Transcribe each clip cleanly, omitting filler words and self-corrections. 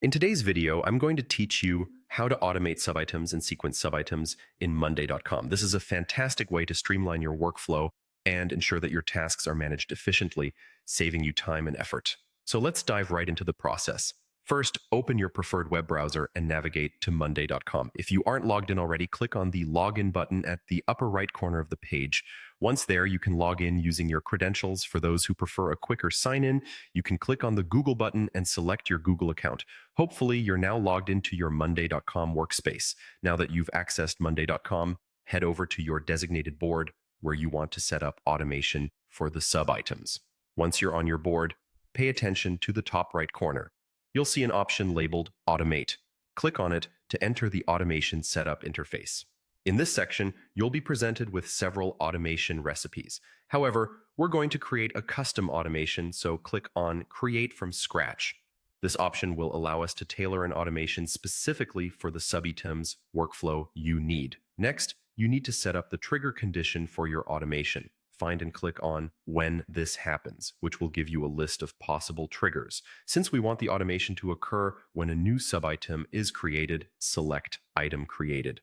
In today's video, I'm going to teach you how to automate subitems and sequence subitems in Monday.com. This is a fantastic way to streamline your workflow and ensure that your tasks are managed efficiently, saving you time and effort. So let's dive right into the process. First, open your preferred web browser and navigate to Monday.com. If you aren't logged in already, click on the Login button at the upper right corner of the page. Once there, you can log in using your credentials. For those who prefer a quicker sign-in, you can click on the Google button and select your Google account. Hopefully, you're now logged into your Monday.com workspace. Now that you've accessed Monday.com, head over to your designated board where you want to set up automation for the sub-items. Once you're on your board, pay attention to the top right corner. You'll see an option labeled Automate. Click on it to enter the automation setup interface. In this section, you'll be presented with several automation recipes. However, we're going to create a custom automation, so click on Create from Scratch. This option will allow us to tailor an automation specifically for the Subitems workflow you need. Next, you need to set up the trigger condition for your automation. Find and click on When This Happens, which will give you a list of possible triggers. Since we want the automation to occur when a new subitem is created, select Item Created.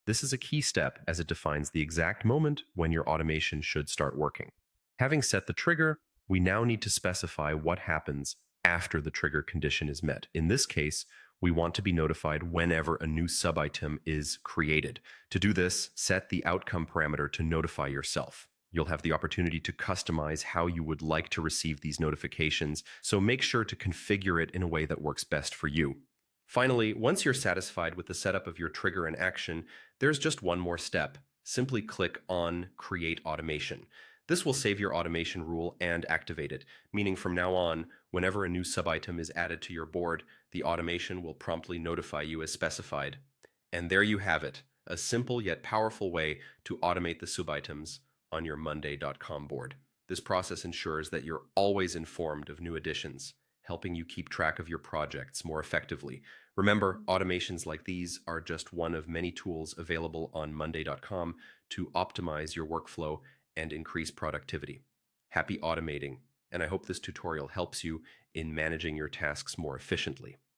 This is a key step as it defines the exact moment when your automation should start working. Having set the trigger, we now need to specify what happens after the trigger condition is met. In this case, we want to be notified whenever a new subitem is created. To do this, set the outcome parameter to notify yourself. You'll have the opportunity to customize how you would like to receive these notifications, so make sure to configure it in a way that works best for you. Finally, once you're satisfied with the setup of your trigger and action, there's just one more step. Simply click on Create Automation. This will save your automation rule and activate it, meaning from now on, whenever a new subitem is added to your board, the automation will promptly notify you as specified. And there you have it, a simple yet powerful way to automate the subitems on your Monday.com board. This process ensures that you're always informed of new additions, helping you keep track of your projects more effectively. Remember, automations like these are just one of many tools available on Monday.com to optimize your workflow and increase productivity. Happy automating, and I hope this tutorial helps you in managing your tasks more efficiently.